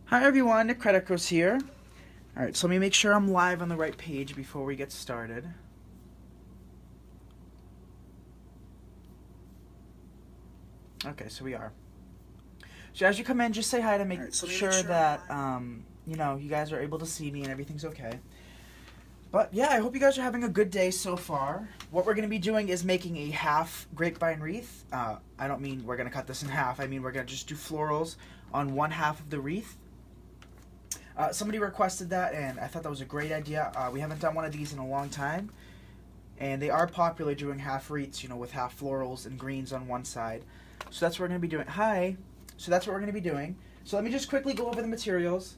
Hi everyone, Nick Credicos here. Alright, so let me make sure I'm live on the right page before we get started. Okay, so we are. So as you come in, just say hi to make sure that, you guys are able to see me and everything's okay. But yeah, I hope you guys are having a good day so far. What we're going to be doing is making a half Grapevine wreath. I don't mean we're going to cut this in half. I mean we're going to just do florals on one half of the wreath. Somebody requested that, and I thought that was a great idea. We haven't done one of these in a long time, and they are popular doing half wreaths, with half florals and greens on one side. So that's what we're going to be doing. Hi! So that's what we're going to be doing. So let me just quickly go over the materials.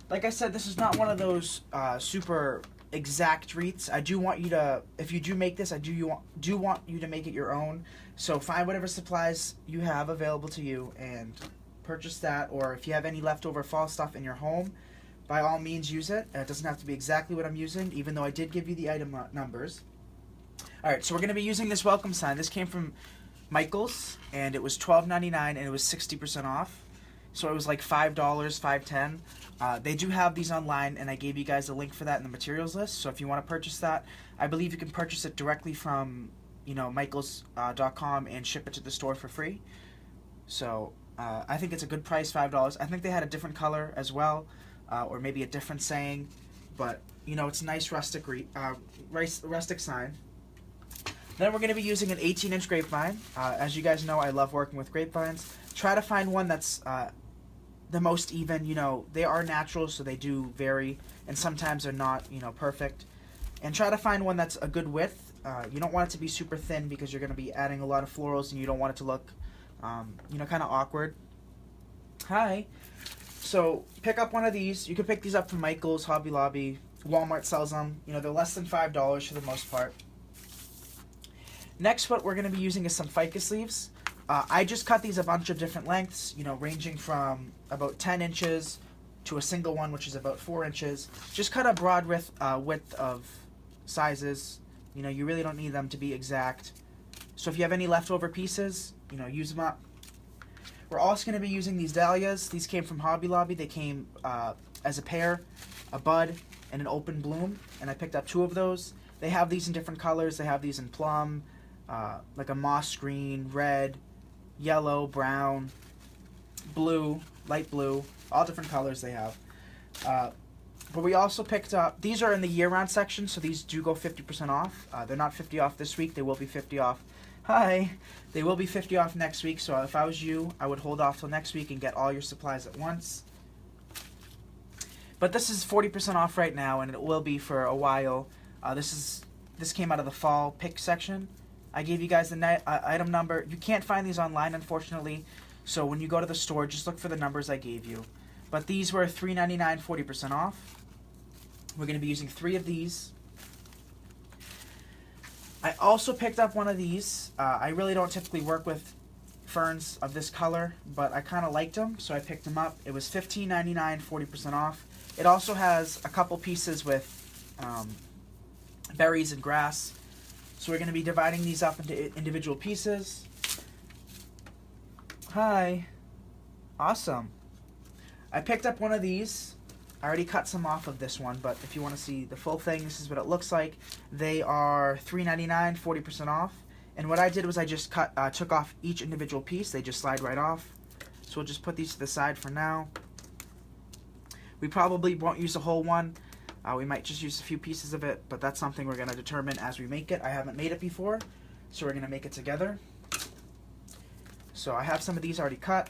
Like I said, this is not one of those super exact wreaths. I do want you to, if you do make this, I do want you to make it your own. So find whatever supplies you have available to you and purchase that, or if you have any leftover fall stuff in your home, by all means use it. It doesn't have to be exactly what I'm using, even though I did give you the item numbers. Alright, so we're going to be using this welcome sign. This came from Michael's, and it was $12.99, and it was 60% off. So it was like $5, $5.10. They do have these online, and I gave you guys a link for that in the materials list. So if you want to purchase that, I believe you can purchase it directly from, michaels.com and ship it to the store for free. So I think it's a good price, $5. I think they had a different color as well. Or maybe a different saying, but it's a nice rustic sign. Then we're going to be using an 18-inch grapevine. As you guys know, I love working with grapevines. Try to find one that's the most even. They are natural, so they do vary, and sometimes they're not, perfect. And try to find one that's a good width. You don't want it to be super thin because you're going to be adding a lot of florals, and you don't want it to look, kind of awkward. Hi. So pick up one of these. You can pick these up from Michael's, Hobby Lobby. Walmart sells them. They're less than $5 for the most part. Next, what we're going to be using is some ficus leaves. I just cut these a bunch of different lengths, ranging from about 10 inches to a single one, which is about 4 inches. Just cut a broad width of sizes. You really don't need them to be exact. So if you have any leftover pieces, use them up. We're also going to be using these dahlias. These came from Hobby Lobby. They came as a pair, a bud, and an open bloom, and I picked up 2 of those. They have these in different colors. They have these in plum, like a moss green, red, yellow, brown, blue, light blue, all different colors they have. But we also picked up, these are in the year-round section, so these do go 50% off. They're not 50 off this week. They will be 50 off. Hi! They will be 50 off next week, so if I was you, I would hold off till next week and get all your supplies at once. But this is 40% off right now, and it will be for a while. This came out of the fall pick section. I gave you guys the item number. You can't find these online, unfortunately, so when you go to the store, just look for the numbers I gave you. But these were $3.99, 40% off. We're going to be using 3 of these. I also picked up one of these. I really don't typically work with ferns of this color, but I kind of liked them, so I picked them up. It was $15.99, 40% off. It also has a couple pieces with berries and grass. So we're going to be dividing these up into individual pieces. Hi. Awesome. I picked up one of these. I already cut some off of this one, but if you want to see the full thing, this is what it looks like. They are $3.99, 40% off. And what I did was I just took off each individual piece. They just slide right off. So we'll just put these to the side for now. We probably won't use the whole one. We might just use a few pieces of it, but that's something we're going to determine as we make it. I haven't made it before, so we're going to make it together. So I have some of these already cut.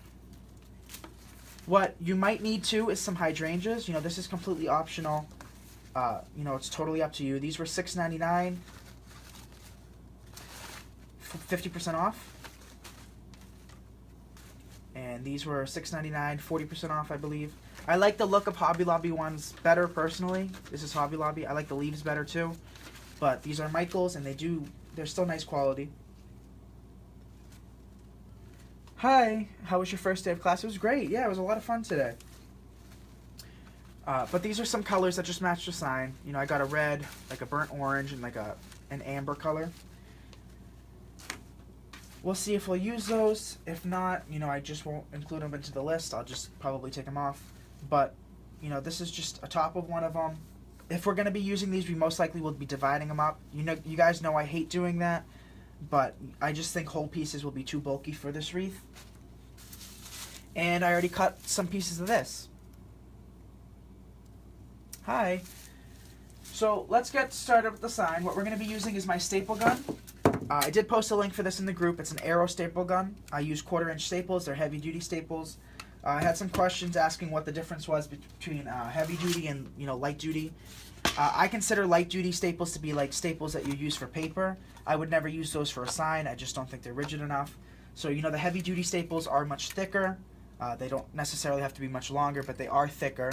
What you might need too is some hydrangeas. This is completely optional. It's totally up to you. These were $6.99, 50% off. And these were $6.99, 40% off, I believe. I like the look of Hobby Lobby ones better, personally. This is Hobby Lobby. I like the leaves better too. But these are Michael's, and they're still nice quality. Hi, how was your first day of class? It was great. Yeah, it was a lot of fun today. But these are some colors that just match the sign. I got a red, like a burnt orange, and like an amber color. We'll see if we'll use those. If not, I just won't include them into the list. I'll just probably take them off. but you know, this is just a top of one of them. If we're going to be using these, we most likely will be dividing them up. You know, you guys know I hate doing that, but I just think whole pieces will be too bulky for this wreath. And I already cut some pieces of this. Hi. So let's get started with the sign. What we're going to be using is my staple gun. I did post a link for this in the group. It's an Arrow staple gun. I use 1/4-inch staples. They're heavy-duty staples. I had some questions asking what the difference was between heavy-duty and, you know, light-duty. I consider light-duty staples to be like staples that you use for paper. I would never use those for a sign. I just don't think they're rigid enough. So, you know, the heavy-duty staples are much thicker. They don't necessarily have to be much longer, but they are thicker.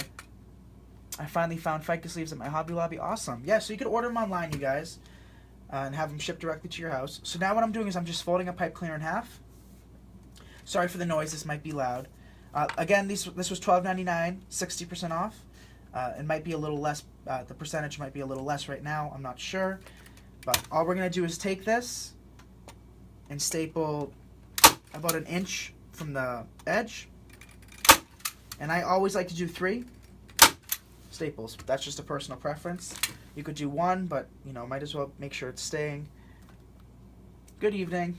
I finally found ficus leaves at my Hobby Lobby. Awesome. Yeah, so you can order them online, you guys, and have them shipped directly to your house. So now what I'm doing is I'm just folding a pipe cleaner in half. Sorry for the noise. This might be loud. Again, this was $12.99, 60% off. It might be a little less. The percentage might be a little less right now. I'm not sure. But all we're going to do is take this and staple about 1 inch from the edge. And I always like to do 3 staples. That's just a personal preference. You could do 1, but, you know, might as well make sure it's staying. Good evening.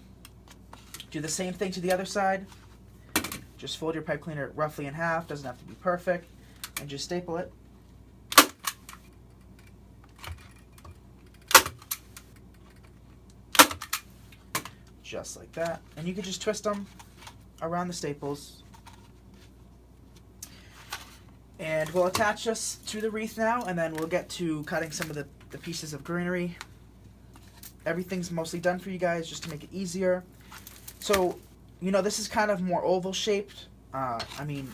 Do the same thing to the other side. Just fold your pipe cleaner roughly in half. Doesn't have to be perfect. And just staple it. Just like that. And you can just twist them around the staples. And we'll attach this to the wreath now, and then we'll get to cutting some of the pieces of greenery. Everything's mostly done for you guys just to make it easier. So, you know, this is kind of more oval shaped. I mean,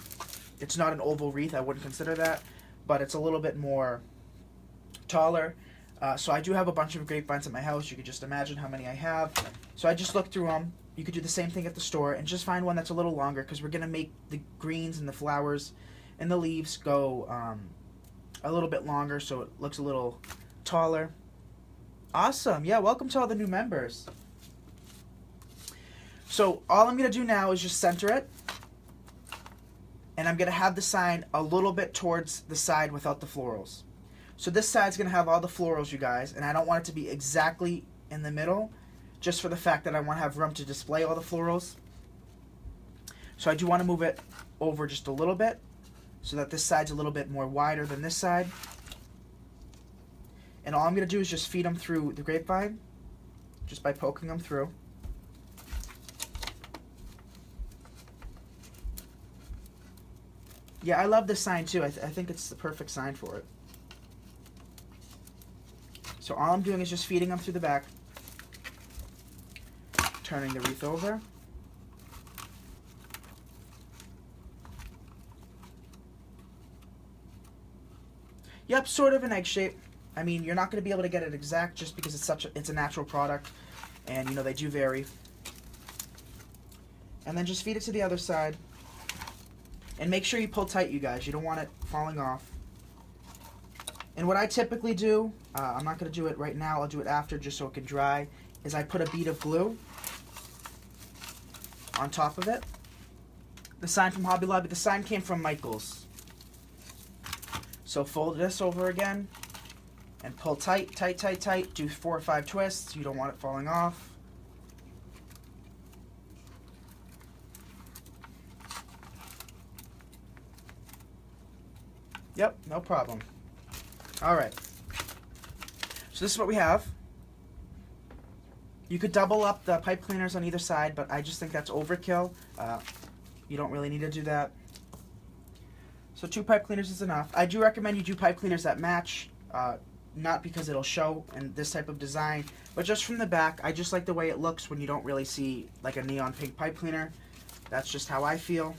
it's not an oval wreath, I wouldn't consider that, but it's a little bit more taller. So I do have a bunch of grapevines at my house. You could just imagine how many I have. So I just looked through them. You could do the same thing at the store and just find one that's a little longer, because we're going to make the greens and the flowers and the leaves go a little bit longer, so it looks a little taller. Awesome. Yeah, welcome to all the new members. So all I'm going to do now is just center it. And I'm going to have the sign a little bit towards the side without the florals. So this side's going to have all the florals, you guys, and I don't want it to be exactly in the middle, just for the fact that I want to have room to display all the florals. So I do want to move it over just a little bit, so that this side's a little bit more wider than this side. And all I'm going to do is just feed them through the grapevine, just by poking them through. Yeah, I love this sign too. I think it's the perfect sign for it. So all I'm doing is just feeding them through the back, turning the wreath over. Yep, sort of an egg shape. I mean, you're not going to be able to get it exact just because it's a natural product, and you know they do vary. And then just feed it to the other side. And make sure you pull tight, you guys. You don't want it falling off. And what I typically do, I'm not going to do it right now, I'll do it after just so it can dry, is I put a bead of glue on top of it. The sign from Hobby Lobby, the sign came from Michael's. So fold this over again and pull tight, tight, tight, tight. Do 4 or 5 twists. You don't want it falling off. Yep, no problem. Alright. So this is what we have. You could double up the pipe cleaners on either side, but I just think that's overkill. You don't really need to do that. So 2 pipe cleaners is enough. I do recommend you do pipe cleaners that match, not because it'll show in this type of design, but just from the back. I just like the way it looks when you don't really see like a neon pink pipe cleaner. That's just how I feel.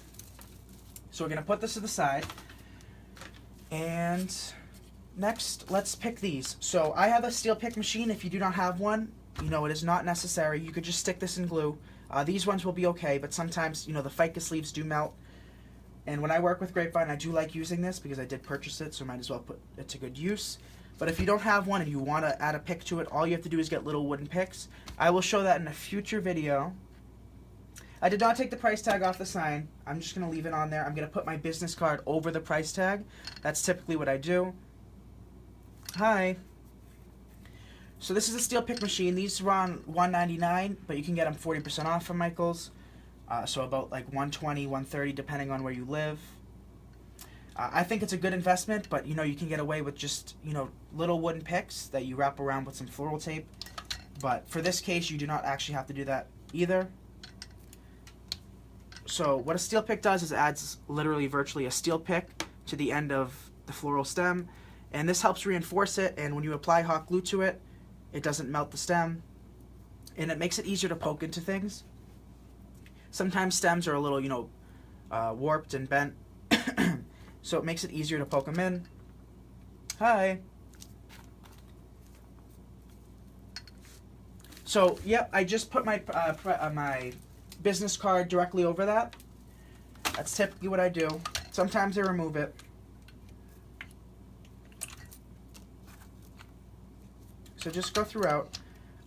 So we're going to put this to the side. And next, let's pick these. So I have a steel pick machine. If you do not have one, you know, it is not necessary. You could just stick this in glue. These ones will be okay, but sometimes, you know, the ficus leaves do melt. And when I work with Grapevine, I do like using this because I did purchase it, so I might as well put it to good use. But if you don't have one and you want to add a pick to it, all you have to do is get little wooden picks. I will show that in a future video. I did not take the price tag off the sign. I'm just going to leave it on there. I'm going to put my business card over the price tag. That's typically what I do. Hi. So this is a steel pick machine. These run $199, but you can get them 40% off from Michael's. So about like $120, $130, depending on where you live. I think it's a good investment, but you know, you can get away with just, you know, little wooden picks that you wrap around with some floral tape. But for this case, you do not actually have to do that either. So what a steel pick does is adds literally virtually a steel pick to the end of the floral stem, and this helps reinforce it, and when you apply hot glue to it, it doesn't melt the stem, and it makes it easier to poke into things. Sometimes stems are a little, you know, warped and bent, so it makes it easier to poke them in. Hi. So, yep, I just put my my business card directly over that. That's typically what I do. Sometimes I remove it. So just go throughout.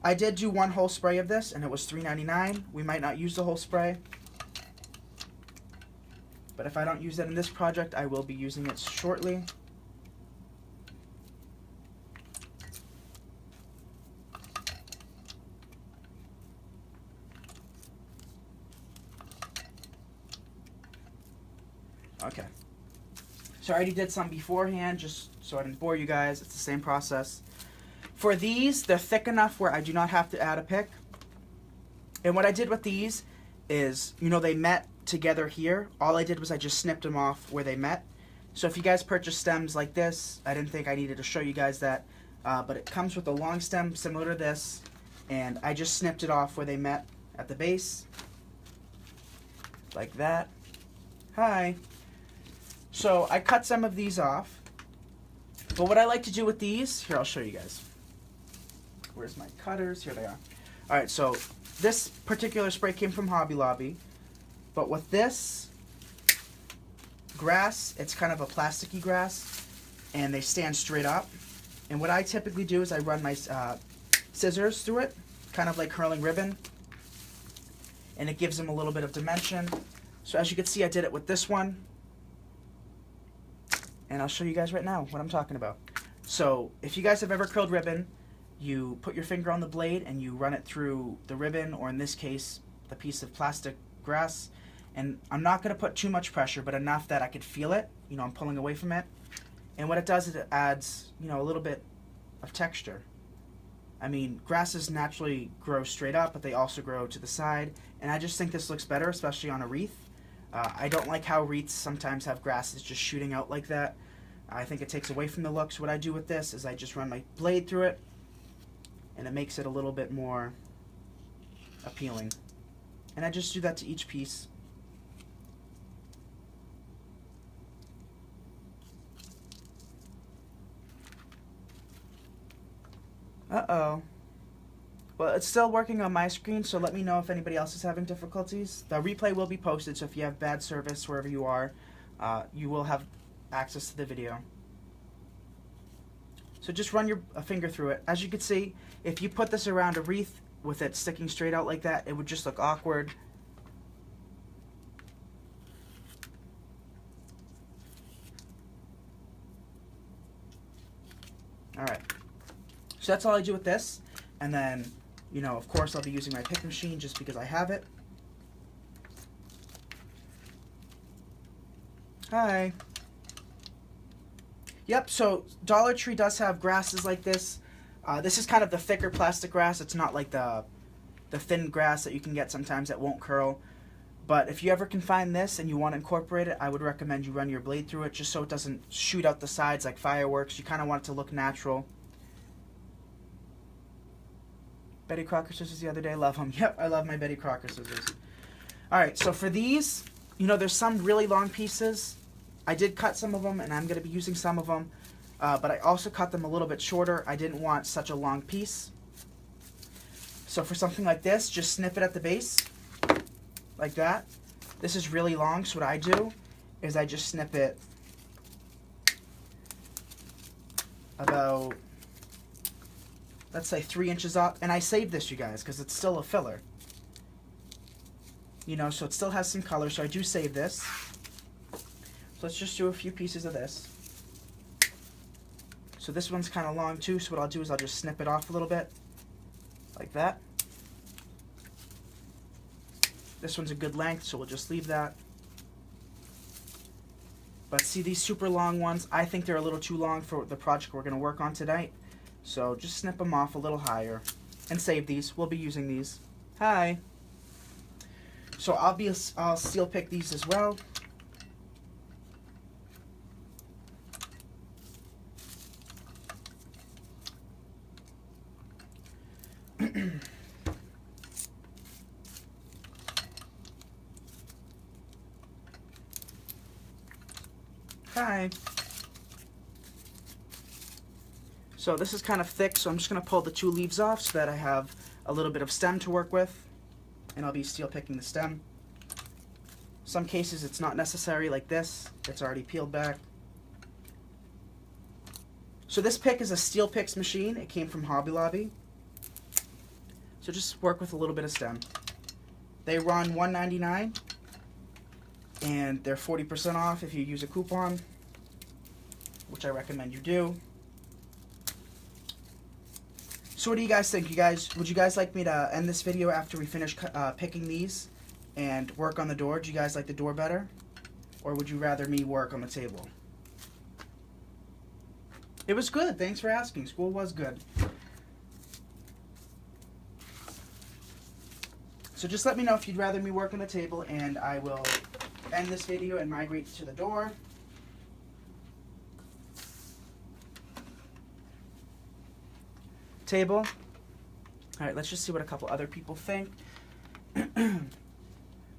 I did do one whole spray of this, and it was $3.99. We might not use the whole spray, but if I don't use that in this project, I will be using it shortly. Okay. So I already did some beforehand, just so I didn't bore you guys. It's the same process. For these, they're thick enough where I do not have to add a pick. And what I did with these is, you know, they met together here. All I did was I just snipped them off where they met. So if you guys purchase stems like this, I didn't think I needed to show you guys that, but it comes with a long stem similar to this, and I just snipped it off where they met at the base, like that. Hi. So I cut some of these off, but what I like to do with these, here, I'll show you guys. Where's my cutters? Here they are. Alright, so this particular spray came from Hobby Lobby, but with this grass, it's kind of a plasticky grass, and they stand straight up. And what I typically do is I run my scissors through it, kind of like curling ribbon, and it gives them a little bit of dimension. So as you can see, I did it with this one, and I'll show you guys right now what I'm talking about. So if you guys have ever curled ribbon, you put your finger on the blade and you run it through the ribbon, or in this case, the piece of plastic grass. And I'm not going to put too much pressure, but enough that I could feel it. You know, I'm pulling away from it. And what it does is it adds, you know, a little bit of texture. I mean, grasses naturally grow straight up, but they also grow to the side. And I just think this looks better, especially on a wreath. I don't like how wreaths sometimes have grasses just shooting out like that. I think it takes away from the look. So what I do with this is I just run my blade through it, and it makes it a little bit more appealing. And I just do that to each piece. Uh-oh. Well, it's still working on my screen, so let me know if anybody else is having difficulties. The replay will be posted, so if you have bad service wherever you are, you will have access to the video. So just run your finger through it. As you can see, if you put this around a wreath with it sticking straight out like that, it would just look awkward. Alright. So that's all I do with this. And then, you know, of course I'll be using my pick machine just because I have it. Hi. Yep, so Dollar Tree does have grasses like this. This is kind of the thicker plastic grass. It's not like the thin grass that you can get sometimes that won't curl. But if you ever can find this and you want to incorporate it, I would recommend you run your blade through it just so it doesn't shoot out the sides like fireworks. You kind of want it to look natural. Betty Crocker scissors the other day. Love them. Yep, I love my Betty Crocker scissors. Alright, so for these, you know, there's some really long pieces. I did cut some of them, and I'm going to be using some of them. But I also cut them a little bit shorter. I didn't want such a long piece. So for something like this, just snip it at the base, like that. This is really long, so what I do is I just snip it about, let's say 3 inches up. And I save this, you guys, because it's still a filler. you know, so it still has some color, so I do save this. So let's just do a few pieces of this. So this one's kind of long too, so what I'll do is I'll just snip it off a little bit, like that. This one's a good length, so we'll just leave that. But see, these super long ones, I think they're a little too long for the project we're going to work on tonight. So just snip them off a little higher and save these. We'll be using these. Hi. So I'll steel pick these as well. Hi. So this is kind of thick, so I'm just going to pull the 2 leaves off so that I have a little bit of stem to work with, and I'll be steel picking the stem. Some cases it's not necessary, like this. It's already peeled back. So this pick is a Steel Picks machine. It came from Hobby Lobby. So just work with a little bit of stem. They run $1.99, and they're 40% off if you use a coupon, which I recommend you do. So what do you guys think? Would you guys like me to end this video after we finish picking these and work on the door? Do you guys like the door better? Or would you rather me work on the table? It was good. Thanks for asking. School was good. So just let me know if you'd rather me work on the table, and I will end this video and migrate to the door. Table. Alright, let's just see what a couple other people think.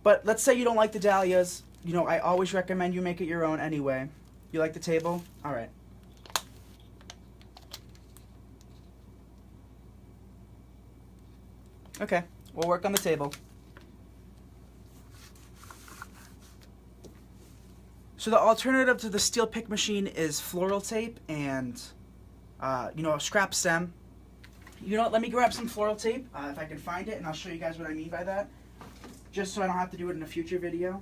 But let's say you don't like the dahlias. You know, I always recommend you make it your own anyway. You like the table? Alright. Okay, we'll work on the table. So the alternative to the steel pick machine is floral tape and, you know, a scrap stem. You know what, let me grab some floral tape, if I can find it, and I'll show you guys what I mean by that, just so I don't have to do it in a future video.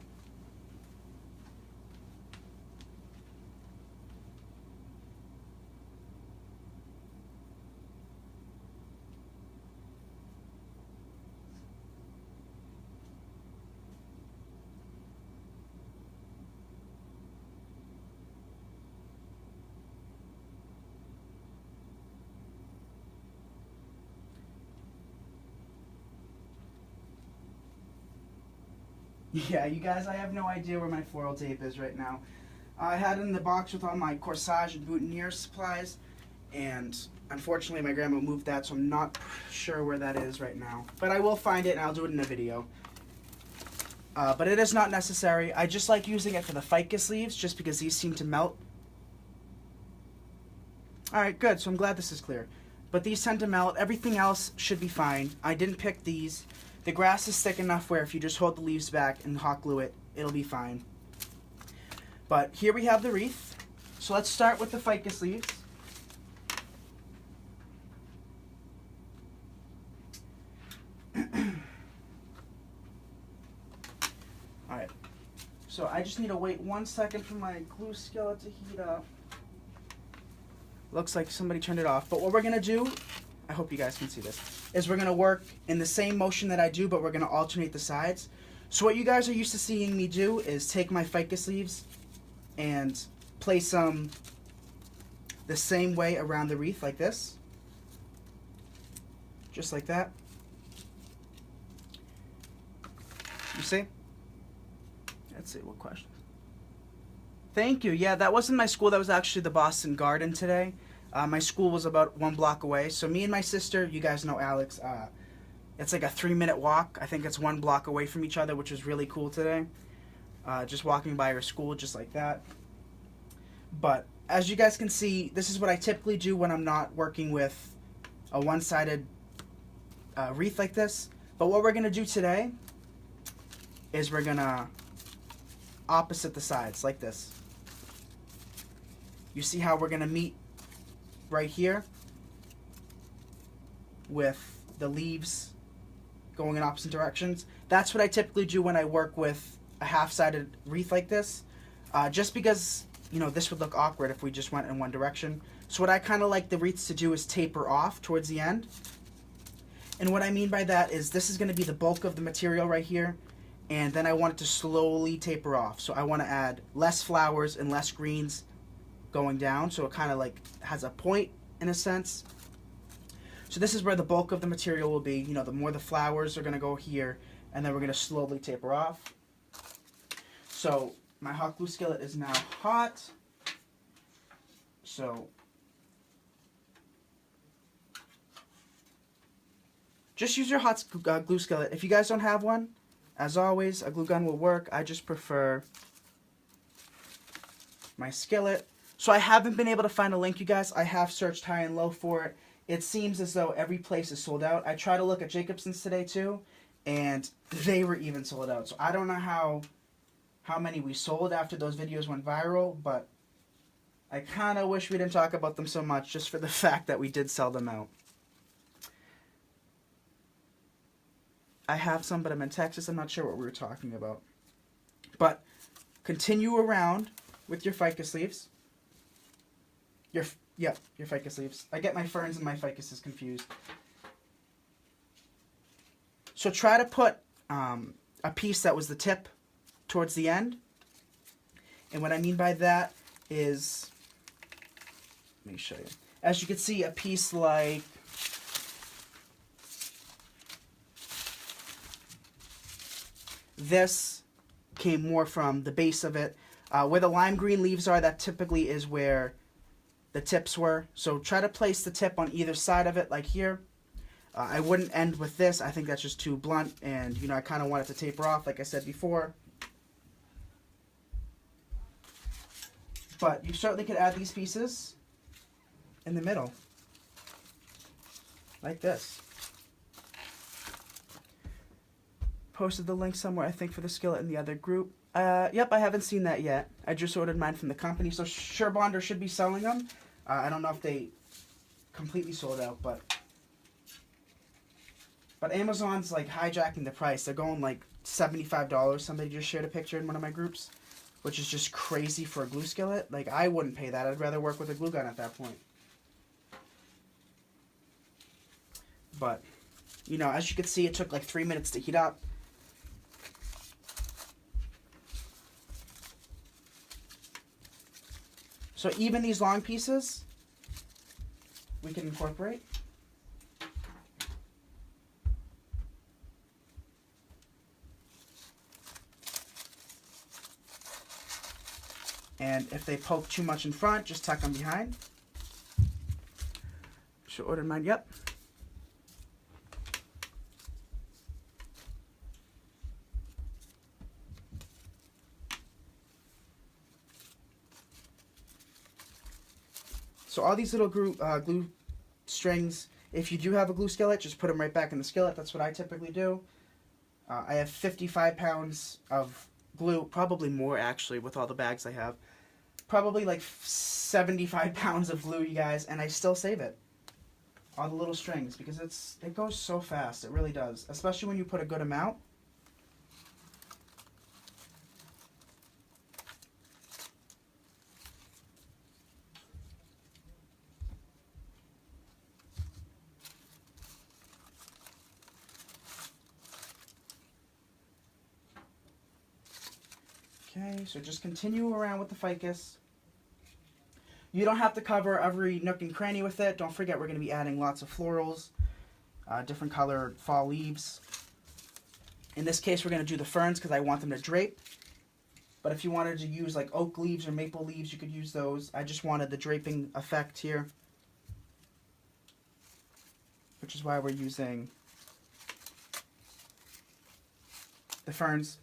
Yeah, you guys, I have no idea where my floral tape is right now. I had it in the box with all my corsage and boutonniere supplies, and unfortunately my grandma moved that, so I'm not sure where that is right now. But I will find it, and I'll do it in a video. But it is not necessary. I just like using it for the ficus leaves, just because these seem to melt. Alright, good, so I'm glad this is clear. But these tend to melt. Everything else should be fine. I didn't pick these. The grass is thick enough where if you just hold the leaves back and hot glue it, it'll be fine. But here we have the wreath. So let's start with the ficus leaves. Alright, so I just need to wait 1 second for my glue skillet to heat up. Looks like somebody turned it off. But what we're going to do, I hope you guys can see this, is we're going to work in the same motion that I do, but we're going to alternate the sides. So what you guys are used to seeing me do is take my ficus leaves and place them the same way around the wreath, like this. Just like that. You see? Let's see, what question? Thank you. Yeah, that wasn't my school. That was actually the Boston Garden today. My school was about 1 block away. So me and my sister, you guys know Alex, it's like a 3-minute walk. I think it's 1 block away from each other, which was really cool today. Just walking by her school just like that. But as you guys can see, this is what I typically do when I'm not working with a one-sided wreath like this. But what we're going to do today is we're going to opposite the sides like this. You see how we're going to meet right here with the leaves going in opposite directions? That's what I typically do when I work with a half-sided wreath like this, just because, you know, this would look awkward if we just went in one direction. So what I kind of like the wreaths to do is taper off towards the end. And what I mean by that is this is going to be the bulk of the material right here, and then I want it to slowly taper off. So I want to add less flowers and less greens going down, so it kind of like has a point in a sense. So this is where the bulk of the material will be. You know, the more the flowers are going to go here, and then we're going to slowly taper off. So my hot glue skillet is now hot. So just use your hot glue skillet. If you guys don't have one, as always, a glue gun will work. I just prefer my skillet. So I haven't been able to find a link, you guys. I have searched high and low for it. It seems as though every place is sold out. I tried to look at Jacobson's today too, and they were even sold out. So I don't know how many we sold after those videos went viral, but I kind of wish we didn't talk about them so much just for the fact that we did sell them out. I have some, but I'm in Texas. I'm not sure what we were talking about. But continue around with your ficus leaves. Your ficus leaves. I get my ferns and my ficuses confused. So try to put a piece that was the tip towards the end. And what I mean by that is, let me show you. As you can see, a piece like this came more from the base of it. Where the lime green leaves are, that typically is where the tips were. So try to place the tip on either side of it, like here. I wouldn't end with this. I think that's just too blunt, and you know, I kind of want it to taper off, like I said before. But you certainly could add these pieces in the middle, like this. Posted the link somewhere, I think, for the skillet in the other group. Yep, I haven't seen that yet. I just ordered mine from the company, so Surebonder should be selling them. I don't know if they completely sold out, but Amazon's like hijacking the price. They're going like $75. Somebody just shared a picture in one of my groups, which is just crazy for a glue skillet. Like, I wouldn't pay that. I'd rather work with a glue gun at that point. But, you know, as you can see, it took like 3 minutes to heat up. So even these long pieces, we can incorporate. And if they poke too much in front, just tuck them behind. Should order mine, yep. So all these little glue strings, if you do have a glue skillet, just put them right back in the skillet. That's what I typically do. I have 55 pounds of glue, probably more actually with all the bags I have. Probably like 75 pounds of glue, you guys, and I still save it. All the little strings, because it goes so fast. It really does, especially when you put a good amount. Okay, so just continue around with the ficus. You don't have to cover every nook and cranny with it. Don't forget, we're going to be adding lots of florals, different colored fall leaves. In this case, we're going to do the ferns because I want them to drape. But if you wanted to use like oak leaves or maple leaves, you could use those. I just wanted the draping effect here, which is why we're using the ferns.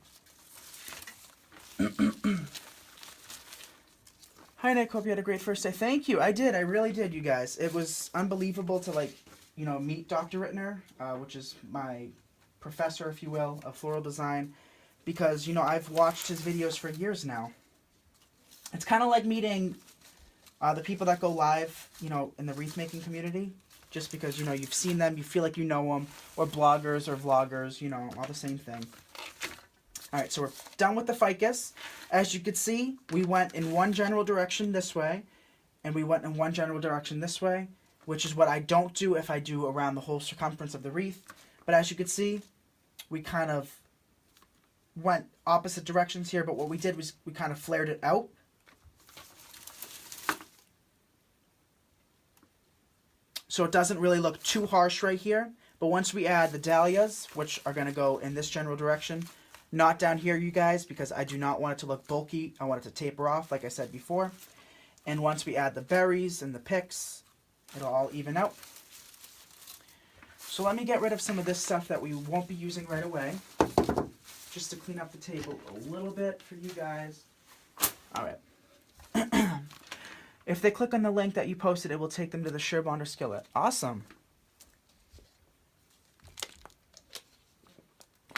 Hi Nick, hope you had a great first day. Thank you. I did. I really did, you guys. It was unbelievable to, like, you know, meet Dr. Rittner, which is my professor, if you will, of floral design, because, you know, I've watched his videos for years now. It's kind of like meeting the people that go live, you know, in the wreath making community. just because, you know, you've seen them, you feel like you know them, or bloggers or vloggers, you know, all the same thing. Alright, so we're done with the ficus. As you can see, we went in one general direction this way, and we went in one general direction this way, which is what I don't do if I do around the whole circumference of the wreath. But as you can see, we kind of went opposite directions here, but what we did was we kind of flared it out. So it doesn't really look too harsh right here. But once we add the dahlias, which are going to go in this general direction, not down here, you guys, because I do not want it to look bulky. I want it to taper off, like I said before. And once we add the berries and the picks, it'll all even out. So let me get rid of some of this stuff that we won't be using right away, just to clean up the table a little bit for you guys. All right. If they click on the link that you posted, it will take them to the Sherbonder skillet. Awesome.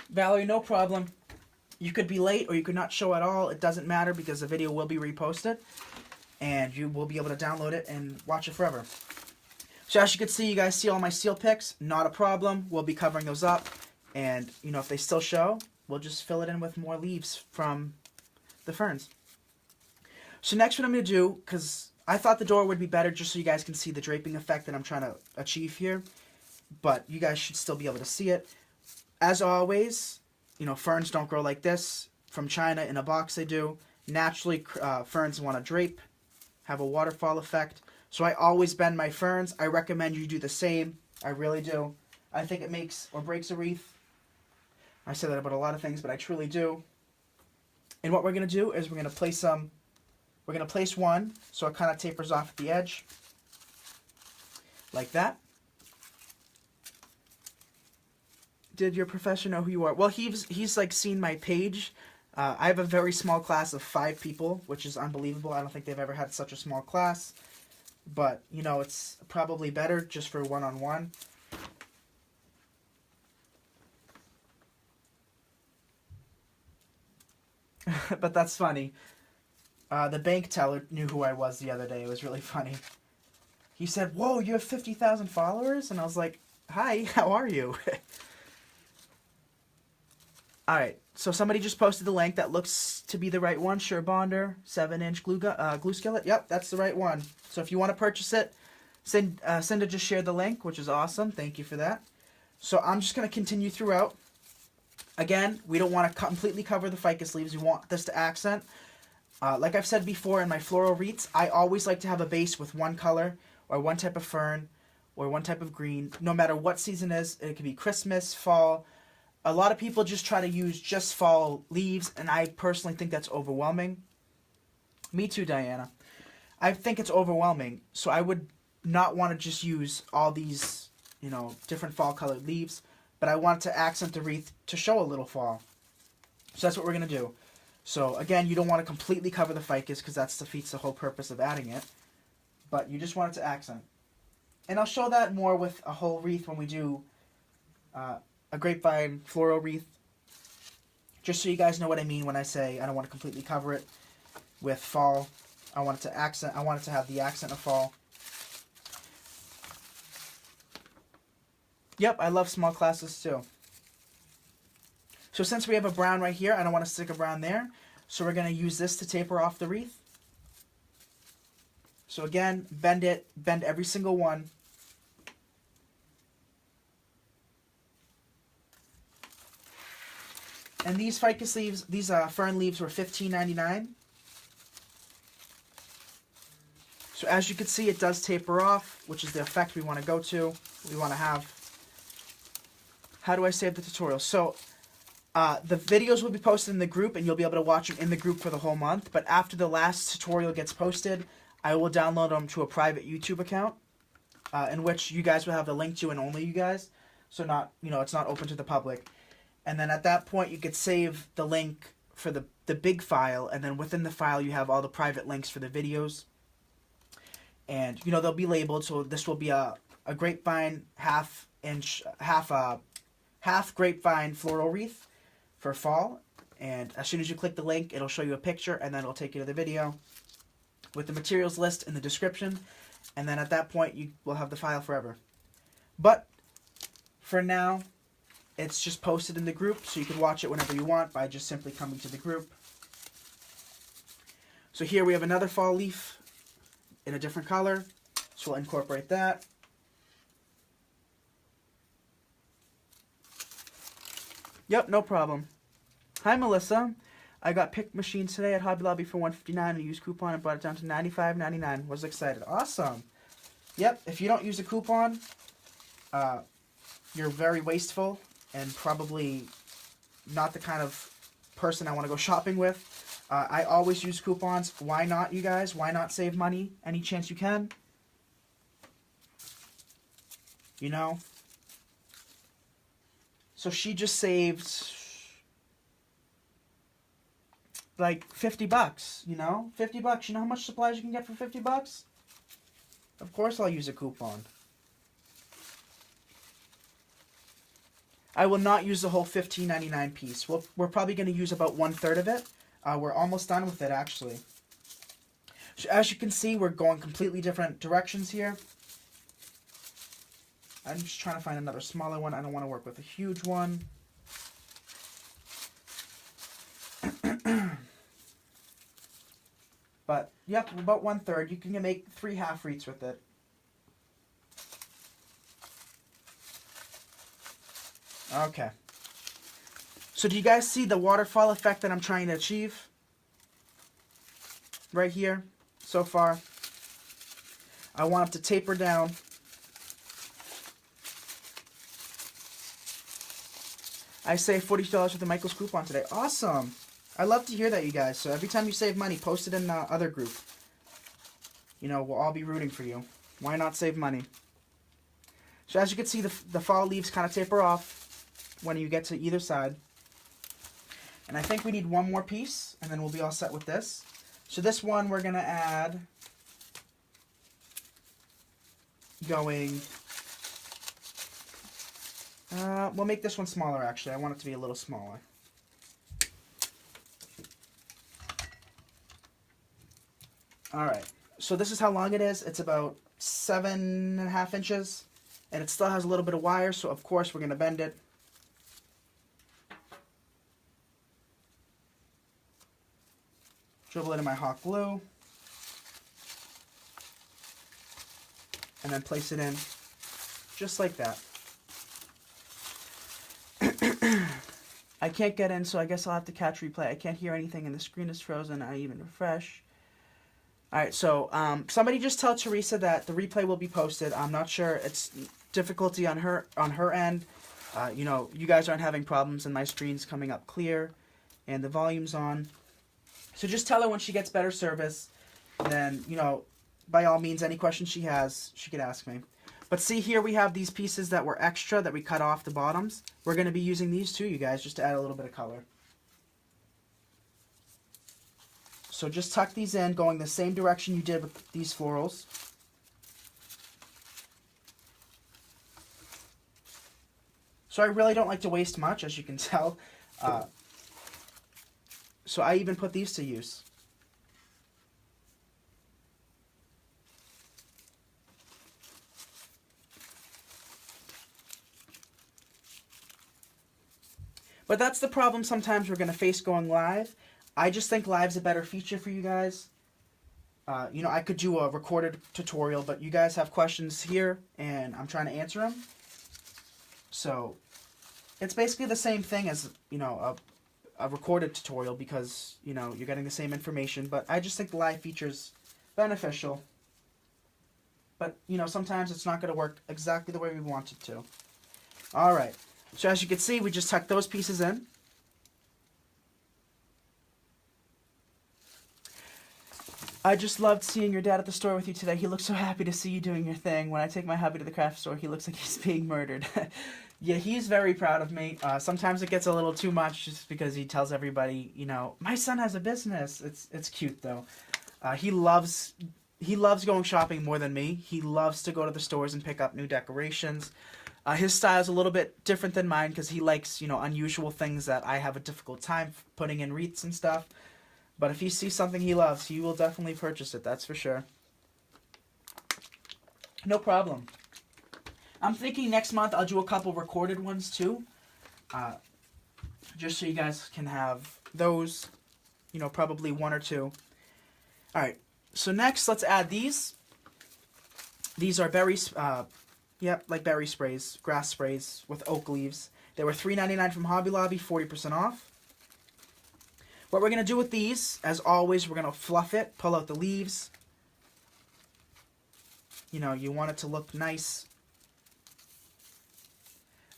Valerie, no problem. You could be late or you could not show at all. It doesn't matter because the video will be reposted and you will be able to download it and watch it forever. So as you can see, you guys see all my seal picks. Not a problem. We'll be covering those up. And, you know, if they still show, we'll just fill it in with more leaves from the ferns. So next what I'm going to do, because I thought the door would be better just so you guys can see the draping effect that I'm trying to achieve here. But you guys should still be able to see it. As always, you know, ferns don't grow like this. From China, in a box they do. Naturally, ferns want to drape, have a waterfall effect. So I always bend my ferns. I recommend you do the same. I really do. I think it makes or breaks a wreath. I say that about a lot of things, but I truly do. And what we're going to do is we're going to place some. We're going to place one so it kind of tapers off at the edge. Like that. Did your professor know who you are? Well, he's like seen my page. I have a very small class of 5 people, which is unbelievable. I don't think they've ever had such a small class. But, you know, it's probably better just for one-on-one. But that's funny. The bank teller knew who I was the other day. It was really funny. He said, "Whoa, you have 50,000 followers?" And I was like, "Hi, how are you?" Alright, so somebody just posted the link. That looks to be the right one. Sherbonder, 7-inch glue skillet. Yep, that's the right one. So if you want to purchase it, Cinda just shared the link, which is awesome. Thank you for that. So I'm just going to continue throughout. Again, we don't want to completely cover the ficus leaves. We want this to accent. Like I've said before in my floral wreaths, I always like to have a base with one color or one type of fern or one type of green. No matter what season it is, it could be Christmas, fall. A lot of people just try to use just fall leaves, and I personally think that's overwhelming. Me too, Diana. I think it's overwhelming, so I would not want to just use all these, you know, different fall colored leaves, but I want to accent the wreath to show a little fall. So that's what we're going to do. So again, you don't want to completely cover the ficus because that defeats the whole purpose of adding it, but you just want it to accent. And I'll show that more with a whole wreath when we do a grapevine floral wreath, just so you guys know what I mean when I say I don't want to completely cover it with fall. I want it to accent. I want it to have the accent of fall. Yep, I love small classes too. So since we have a brown right here, I don't want to stick a brown there, so we're going to use this to taper off the wreath. So again, bend it, bend every single one. And these ficus leaves, these fern leaves were $15.99. So as you can see, it does taper off, which is the effect we want to go to. We want to have. How do I save the tutorial? So the videos will be posted in the group, and you'll be able to watch them in the group for the whole month. But after the last tutorial gets posted, I will download them to a private YouTube account, in which you guys will have the link to, and only you guys. So not, you know, it's not open to the public. And then at that point, you could save the link for the big file, and then within the file, you have all the private links for the videos. And, you know, they'll be labeled, so this will be a grapevine half grapevine floral wreath for fall. And as soon as you click the link, it'll show you a picture, and then it'll take you to the video with the materials list in the description. And then at that point, you will have the file forever. But for now, it's just posted in the group, so you can watch it whenever you want by just simply coming to the group. So here we have another fall leaf in a different color, so we'll incorporate that. Yep, no problem. Hi, Melissa. I got pick machines today at Hobby Lobby for $159 and used coupon and brought it down to $95.99. Was excited. Awesome. Yep, if you don't use a coupon, you're very wasteful and probably not the kind of person I want to go shopping with. I always use coupons. Why not, you guys? Why not save money any chance you can? You know? So she just saved like $50, you know? $50. You know how much supplies you can get for $50? Of course I'll use a coupon. I will not use the whole $15.99 piece. We're probably going to use about 1/3 of it. We're almost done with it, actually. So as you can see, we're going completely different directions here. I'm just trying to find another smaller one. I don't want to work with a huge one. But, yep, about 1/3. You can make 3 half wreaths with it. Okay. So do you guys see the waterfall effect that I'm trying to achieve? Right here, so far. I want it to taper down. I saved $40 with the Michael's coupon today. Awesome. I love to hear that, you guys. So every time you save money, post it in the other group. You know, we'll all be rooting for you. Why not save money? So as you can see, the fall leaves kind of taper off when you get to either side. And I think we need one more piece, and then we'll be all set with this. So this one we're going to add going... we'll make this one smaller, actually. I want it to be a little smaller. Alright, so this is how long it is. It's about 7.5 inches, and it still has a little bit of wire, so of course we're going to bend it. Dribble it in my hot glue, and then place it in just like that. I can't get in, so I guess I'll have to catch replay. I can't hear anything, and the screen is frozen. I even refresh. Alright, so somebody just tell Teresa that the replay will be posted. I'm not sure. It's difficulty on her end. You know, you guys aren't having problems, and my screen's coming up clear, and the volume's on. So just tell her when she gets better service, then, you know, by all means, any questions she has, she could ask me. But see, here we have these pieces that were extra that we cut off the bottoms. We're going to be using these too, you guys, just to add a little bit of color. So just tuck these in, going the same direction you did with these florals. So I really don't like to waste much, as you can tell. So I even put these to use. But that's the problem sometimes we're going to face going live. I just think live's a better feature for you guys. You know, I could do a recorded tutorial, but you guys have questions here, and I'm trying to answer them. So it's basically the same thing as, you know, a recorded tutorial because, you know, you're getting the same information. But I just think the live feature's beneficial. But, you know, sometimes it's not going to work exactly the way we want it to. All right. So as you can see, we just tucked those pieces in. I just loved seeing your dad at the store with you today. He looks so happy to see you doing your thing. When I take my hubby to the craft store, he looks like he's being murdered. Yeah, he's very proud of me. Sometimes it gets a little too much just because he tells everybody, you know, my son has a business. It's cute, though. He loves going shopping more than me. He loves to go to the stores and pick up new decorations. His style is a little bit different than mine because he likes, you know, unusual things that I have a difficult time putting in wreaths and stuff. But if he sees something he loves, he will definitely purchase it, that's for sure. No problem. I'm thinking next month I'll do a couple recorded ones too. Just so you guys can have those, you know, probably one or two. Alright, so next let's add these. These are berries, yep, like berry sprays, grass sprays with oak leaves. They were $3.99 from Hobby Lobby, 40% off. What we're going to do with these, as always, we're going to fluff it, pull out the leaves. You know, you want it to look nice.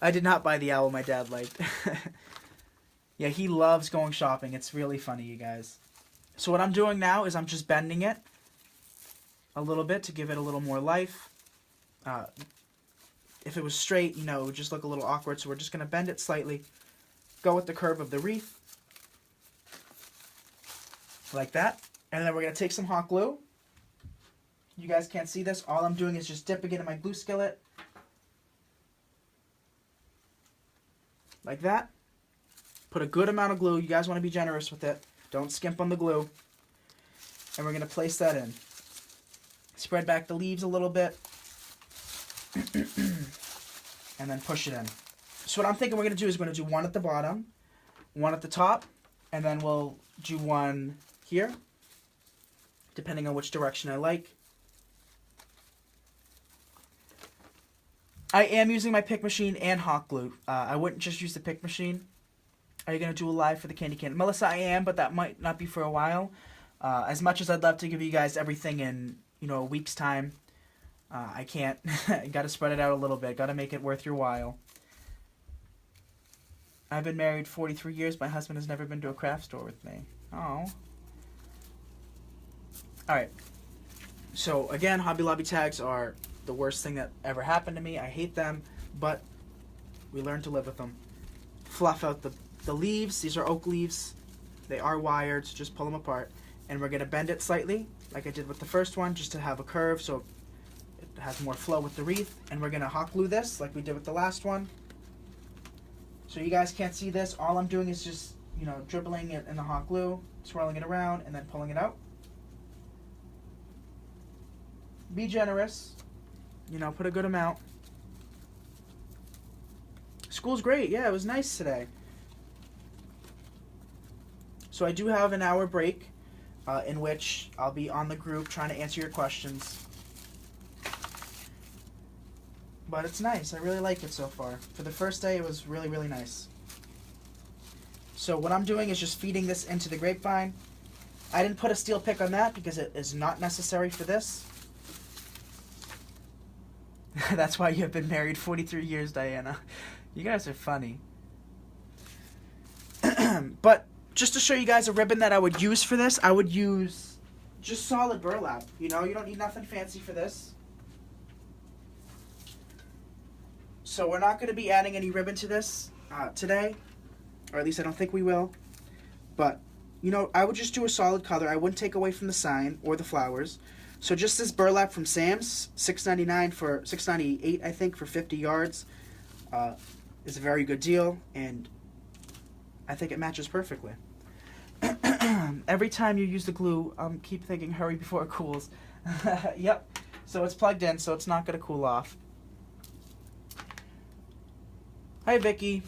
I did not buy the owl my dad liked. Yeah, he loves going shopping. It's really funny, you guys. So what I'm doing now is I'm just bending it a little bit to give it a little more life. If it was straight, you know, it would just look a little awkward. So we're just going to bend it slightly. Go with the curve of the wreath. Like that. And then we're going to take some hot glue. You guys can't see this. All I'm doing is just dipping it in my glue skillet. Like that. Put a good amount of glue. You guys want to be generous with it. Don't skimp on the glue. And we're going to place that in. Spread back the leaves a little bit. And then push it in. So what I'm thinking we're going to do is we're going to do one at the bottom, one at the top, and then we'll do one here, depending on which direction I like. I am using my pick machine and hot glue. I wouldn't just use the pick machine. Are you going to do a live for the candy can? Melissa, I am, but that might not be for a while. As much as I'd love to give you guys everything in, you know, a week's time, I can't. Got to spread it out a little bit. Got to make it worth your while. I've been married 43 years. My husband has never been to a craft store with me. Oh. Alright. So, again, Hobby Lobby tags are the worst thing that ever happened to me. I hate them, but we learn to live with them. Fluff out the leaves. These are oak leaves. They are wired, so just pull them apart. And we're going to bend it slightly, like I did with the first one, just to have a curve so it has more flow with the wreath. And we're going to hot glue this, like we did with the last one. So you guys can't see this. All I'm doing is just, you know, dribbling it in the hot glue, swirling it around, and then pulling it out. Be generous. You know, put a good amount. School's great. Yeah, it was nice today. So I do have an hour break in which I'll be on the group trying to answer your questions. But it's nice. I really like it so far. For the first day, it was really, really nice. So what I'm doing is just feeding this into the grapevine. I didn't put a steel pick on that because it is not necessary for this. That's why you have been married 43 years, Diana. You guys are funny. But just to show you guys a ribbon that I would use for this, I would use just solid burlap. You know, you don't need nothing fancy for this. So we're not going to be adding any ribbon to this today. Or at least I don't think we will. But, you know, I would just do a solid color. I wouldn't take away from the sign or the flowers. So just this burlap from Sam's, $6.99 for $6.98, I think, for 50 yards, is a very good deal, and I think it matches perfectly. Every time you use the glue, keep thinking, hurry before it cools. Yep. So it's plugged in, so it's not going to cool off. Hi, Vicky.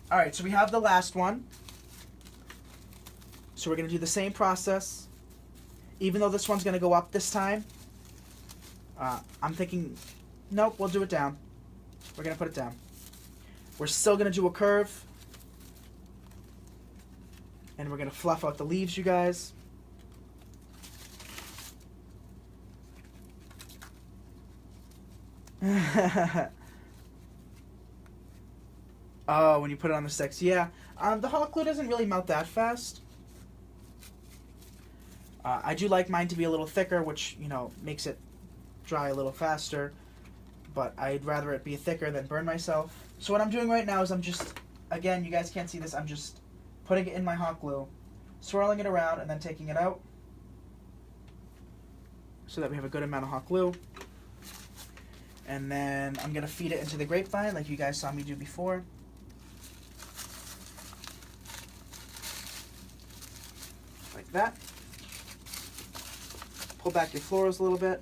All right, so we have the last one. So we're going to do the same process. Even though this one's going to go up this time, I'm thinking, nope, we'll do it down. We're going to put it down. We're still going to do a curve. And we're going to fluff out the leaves, you guys. Oh, when you put it on the sticks. Yeah, the hot glue doesn't really melt that fast. I do like mine to be a little thicker, which, you know, makes it dry a little faster. But I'd rather it be thicker than burn myself. So what I'm doing right now is I'm just, again, you guys can't see this, I'm just putting it in my hot glue, swirling it around, and then taking it out. So that we have a good amount of hot glue. And then I'm going to feed it into the grapevine like you guys saw me do before. Like that. Pull back your florals a little bit.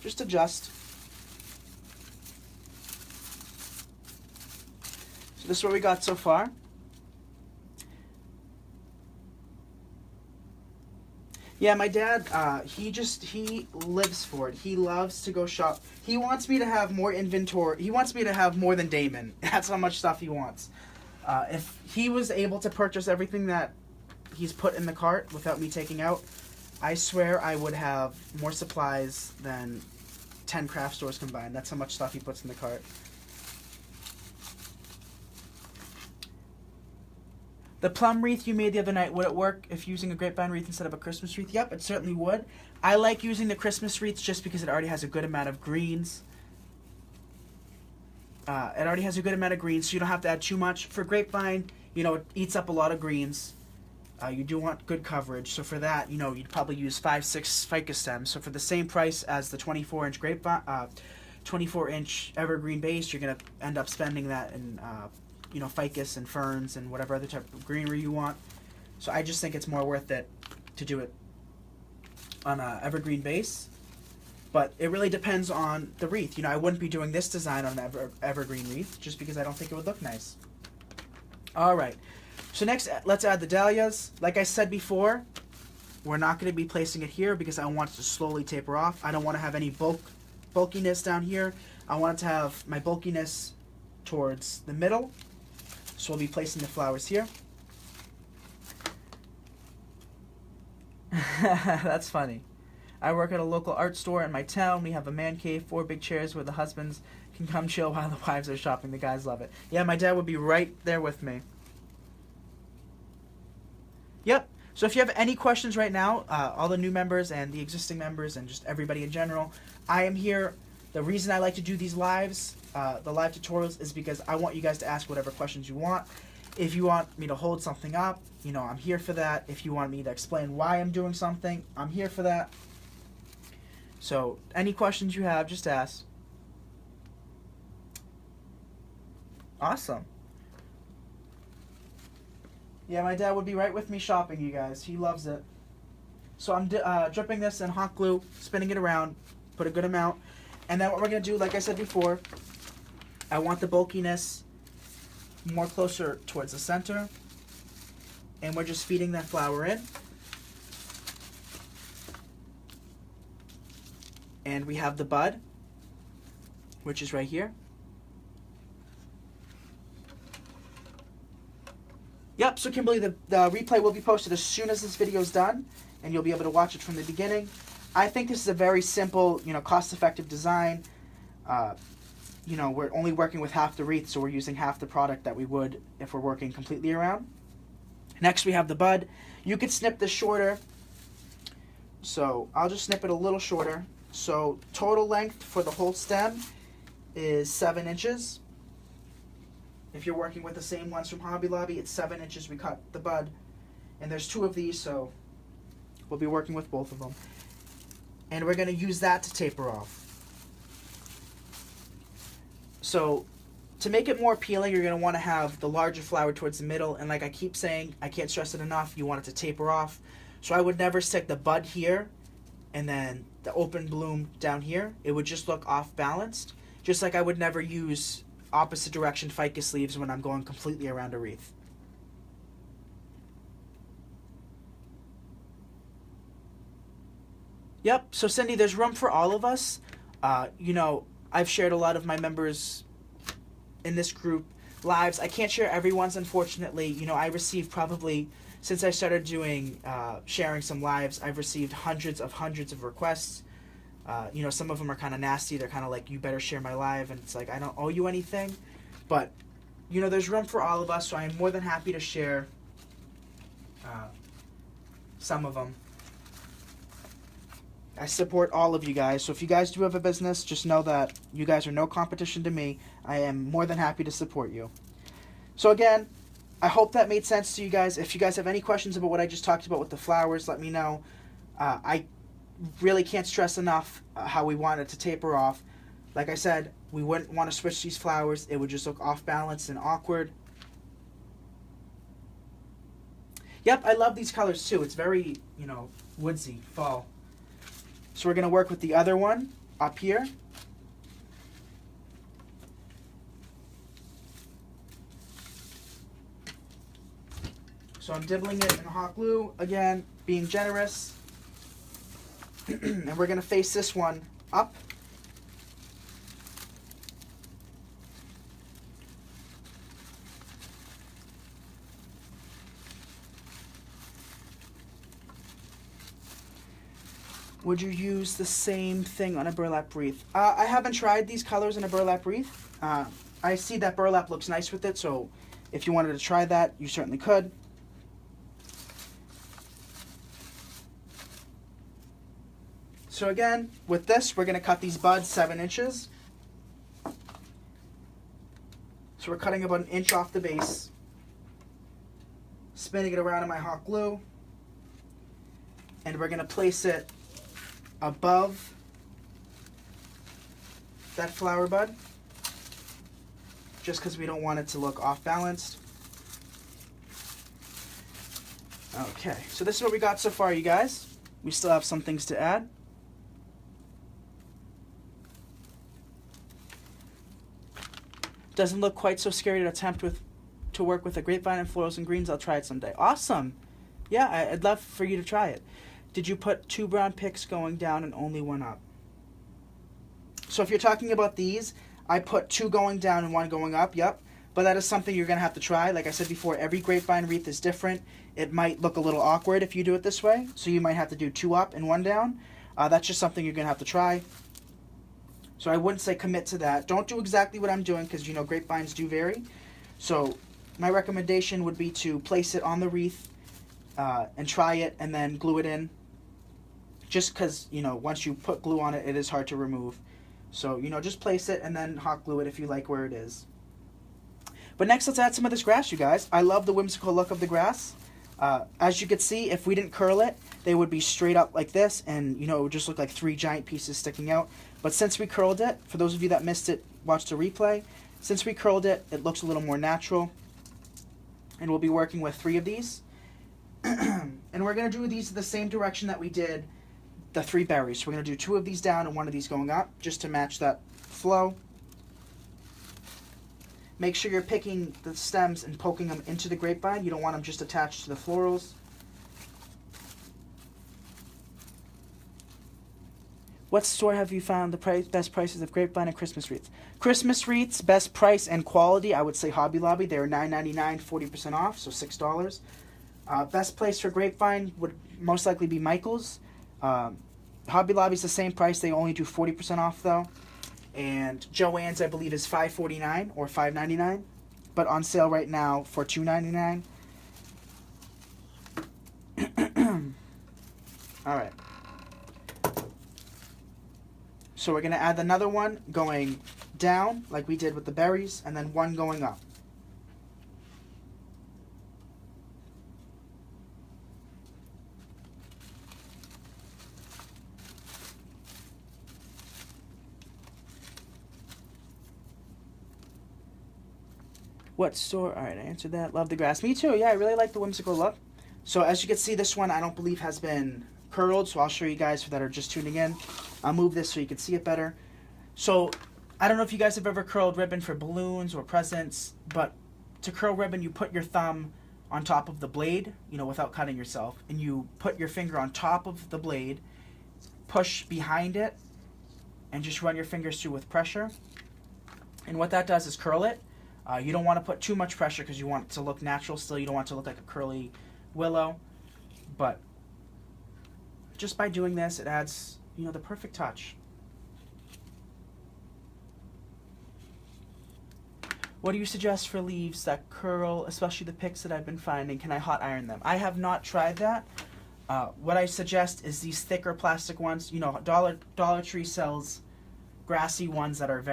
just adjust. So this is what we got so far. Yeah, my dad, he lives for it. He loves to go shop. He wants me to have more inventory. He wants me to have more than Damon. That's how much stuff he wants. If he was able to purchase everything that he's put in the cart without me taking out, I swear I would have more supplies than 10 craft stores combined. That's how much stuff he puts in the cart. The plum wreath you made the other night, would it work if using a grapevine wreath instead of a Christmas wreath? Yep, it certainly would. I like using the Christmas wreaths just because it already has a good amount of greens. So you don't have to add too much. For grapevine, you know, it eats up a lot of greens. You do want good coverage, so for that, you know, you'd probably use 5-6 ficus stems. So for the same price as the 24-inch grapevine, 24-inch evergreen base, you're gonna end up spending that in you know, ficus and ferns and whatever other type of greenery you want. So I just think it's more worth it to do it on a evergreen base. But it really depends on the wreath. You know, I wouldn't be doing this design on an evergreen wreath just because I don't think it would look nice. All right. So next, let's add the dahlias. Like I said before, we're not going to be placing it here because I want it to slowly taper off. I don't want to have any bulkiness down here. I want it to have my bulkiness towards the middle. So we'll be placing the flowers here. That's funny. I work at a local art store in my town. We have a man cave, 4 big chairs where the husbands can come chill while the wives are shopping. The guys love it. Yeah, my dad would be right there with me. Yep. So if you have any questions right now, all the new members and the existing members and just everybody in general, I am here. The reason I like to do these lives, the live tutorials, is because I want you guys to ask whatever questions you want. If you want me to hold something up, you know, I'm here for that. If you want me to explain why I'm doing something, I'm here for that. So any questions you have, just ask. Awesome. Yeah, my dad would be right with me shopping, you guys. He loves it. So I'm dripping this in hot glue, spinning it around, put a good amount. And then what we're going to do, like I said before, I want the bulkiness more closer towards the center. And we're just feeding that flower in. And we have the bud, which is right here. Yep, so Kimberly, the replay will be posted as soon as this video is done, and you'll be able to watch it from the beginning. I think this is a very simple, you know, cost-effective design. You know, we're only working with half the wreath, so we're using half the product that we would if we're working completely around. Next, we have the bud. You could snip this shorter, so I'll just snip it a little shorter. So total length for the whole stem is 7 inches. If you're working with the same ones from Hobby Lobby, it's 7 inches. We cut the bud, and there's 2 of these, so we'll be working with both of them. And we're going to use that to taper off. So to make it more appealing, you're going to want to have the larger flower towards the middle, and like I keep saying, I can't stress it enough, you want it to taper off. So I would never stick the bud here and then the open bloom down here. It would just look off balanced, just like I would never use opposite direction ficus leaves when I'm going completely around a wreath. Yep, so Cindy, there's room for all of us. You know, I've shared a lot of my members in this group lives. I can't share everyone's, unfortunately. You know, I received probably, since I started doing, sharing some lives, I've received hundreds of requests. You know, some of them are kind of nasty. They're kind of like, you better share my live, and it's like, I don't owe you anything. But, you know, there's room for all of us, so I am more than happy to share some of them. I support all of you guys, so if you guys do have a business, just know that you guys are no competition to me. I am more than happy to support you. So again, I hope that made sense to you guys. If you guys have any questions about what I just talked about with the flowers, let me know. I really can't stress enough how we want it to taper off. Like I said, we wouldn't want to switch these flowers. It would just look off balance and awkward. Yep, I love these colors too. It's very, you know, woodsy, fall. So we're going to work with the other one. up here. So I'm dibbling it in hot glue, again, being generous. And we're going to face this one up. Would you use the same thing on a burlap wreath? I haven't tried these colors in a burlap wreath. I see that burlap looks nice with it, so if you wanted to try that, you certainly could. So again, with this, we're going to cut these buds 7 inches. So we're cutting about 1 inch off the base, spinning it around in my hot glue, and we're going to place it above that flower bud, just because we don't want it to look off balanced. Okay, so this is what we got so far, you guys. We still have some things to add. Doesn't look quite so scary to attempt to work with a grapevine and florals and greens. I'll try it someday. Awesome. Yeah, I'd love for you to try it. Did you put 2 brown picks going down and only 1 up? So if you're talking about these, I put 2 going down and 1 going up, yep. But that is something you're going to have to try. Like I said before, every grapevine wreath is different. It might look a little awkward if you do it this way. So you might have to do 2 up and 1 down. That's just something you're going to have to try. So I wouldn't say commit to that. Don't do exactly what I'm doing because, you know, grapevines do vary. So my recommendation would be to place it on the wreath and try it and then glue it in. Just because, you know, once you put glue on it, it is hard to remove. So, you know, just place it and then hot glue it if you like where it is. But next, let's add some of this grass, you guys. I love the whimsical look of the grass. As you can see, if we didn't curl it, they would be straight up like this, and, you know, it would just look like 3 giant pieces sticking out. But since we curled it, for those of you that missed it, watch the replay. Since we curled it, it looks a little more natural. And we'll be working with 3 of these. And we're going to do these the same direction that we did the 3 berries. So we're going to do 2 of these down and 1 of these going up, just to match that flow. Make sure you're picking the stems and poking them into the grapevine. You don't want them just attached to the florals. What store have you found the best prices of grapevine and Christmas wreaths? Christmas wreaths, best price and quality, I would say Hobby Lobby. They are $9.99, 40% off, so $6. Best place for grapevine would most likely be Michael's. Hobby Lobby's the same price. They only do 40% off, though. And Joann's, I believe, is $5.49 or $5.99, but on sale right now for $2.99. All right. So we're going to add another one going down, like we did with the berries, and then 1 going up. What store? All right, I answered that. Love the grass. Me too. Yeah, I really like the whimsical look. So as you can see, this one I don't believe has been curled, so I'll show you guys that are just tuning in. I'll move this so you can see it better. So I don't know if you guys have ever curled ribbon for balloons or presents, but to curl ribbon, you put your thumb on top of the blade, you know, without cutting yourself, and you put your finger on top of the blade, push behind it, and just run your fingers through with pressure. And what that does is curl it. You don't want to put too much pressure because you want it to look natural still. You don't want it to look like a curly willow. But just by doing this, it adds, you know, the perfect touch. What do you suggest for leaves that curl, especially the picks that I've been finding? Can I hot iron them? I have not tried that. What I suggest is these thicker plastic ones. You know, Dollar Tree sells grassy ones that are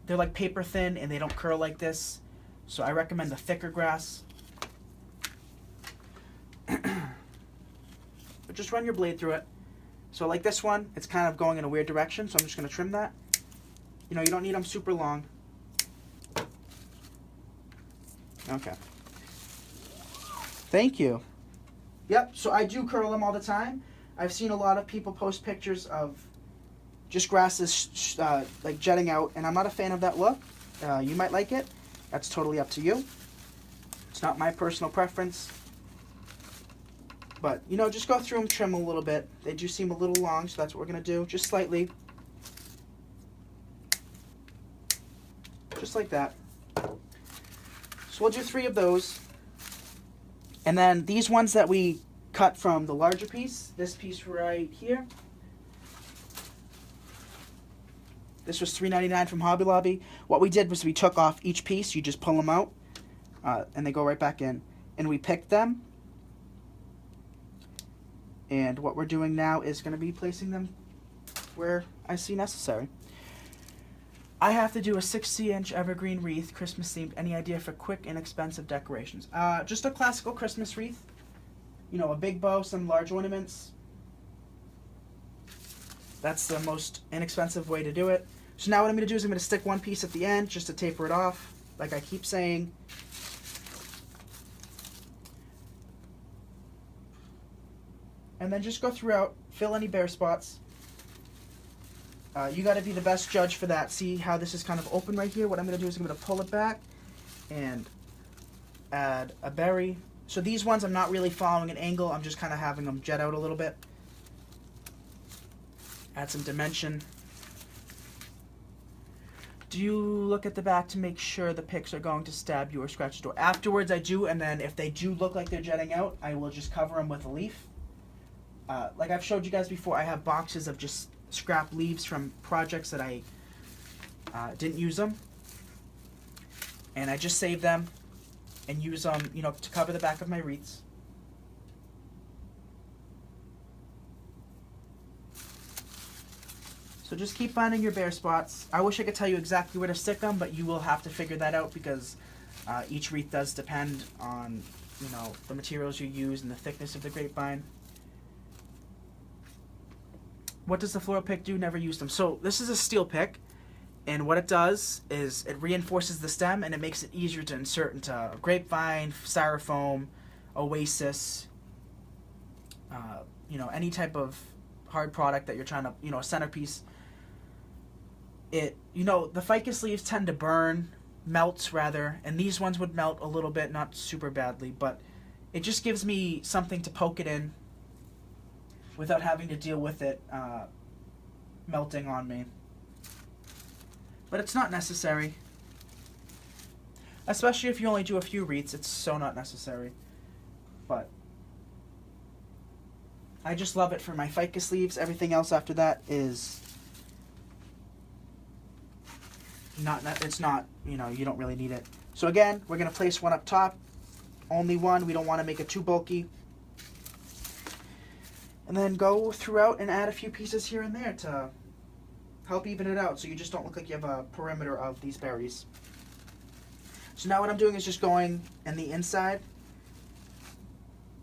they're like paper thin and they don't curl like this. So I recommend the thicker grass. But just run your blade through it. So like this one, it's kind of going in a weird direction, so I'm just going to trim that. You know, you don't need them super long. Okay. Thank you. Yep, so I do curl them all the time. I've seen a lot of people post pictures of just grass is like jetting out, and I'm not a fan of that look. You might like it. That's totally up to you. It's not my personal preference. But, you know, just go through them, trim a little bit. They do seem a little long, so that's what we're going to do. Just slightly. Just like that. So we'll do 3 of those. And then these ones that we cut from the larger piece, this piece right here. This was $3.99 from Hobby Lobby. What we did was we took off each piece. You just pull them out, and they go right back in. And we picked them. And what we're doing now is going to be placing them where I see necessary. I have to do a 60-inch evergreen wreath, Christmas themed. Any idea for quick, inexpensive decorations? Just a classical Christmas wreath. You know, a big bow, some large ornaments. That's the most inexpensive way to do it. So now what I'm going to do is I'm going to stick one piece at the end just to taper it off, like I keep saying. And then just go throughout, fill any bare spots. You got to be the best judge for that. See how this is kind of open right here? What I'm going to do is I'm going to pull it back and add a berry. So these ones I'm not really following an angle. I'm just kind of having them jet out a little bit. Add some dimension. Do you look at the back to make sure the picks are going to stab you or scratch the door? Afterwards I do, and then if they do look like they're jetting out, I will just cover them with a leaf. Like I've showed you guys before, I have boxes of just scrap leaves from projects that I didn't use them. And I just save them and use them, you know, to cover the back of my wreaths. So just keep finding your bare spots. I wish I could tell you exactly where to stick them, but you will have to figure that out because each wreath does depend on, you know, the materials you use and the thickness of the grapevine. What does the floral pick do? Never use them. So this is a steel pick, and what it does is it reinforces the stem and it makes it easier to insert into grapevine, styrofoam, oasis, you know, any type of hard product that you're trying to, you know, a centerpiece. It, you know, the ficus leaves tend to burn, melt rather, and these ones would melt a little bit, not super badly, but it just gives me something to poke it in without having to deal with it melting on me. But it's not necessary. Especially if you only do a few wreaths, it's so not necessary. But I just love it for my ficus leaves. Everything else after that is not, it's not, you know, you don't really need it. So again, we're going to place one up top. Only one. We don't want to make it too bulky. And then go throughout and add a few pieces here and there to help even it out so you just don't look like you have a perimeter of these berries. So now what I'm doing is just going in the inside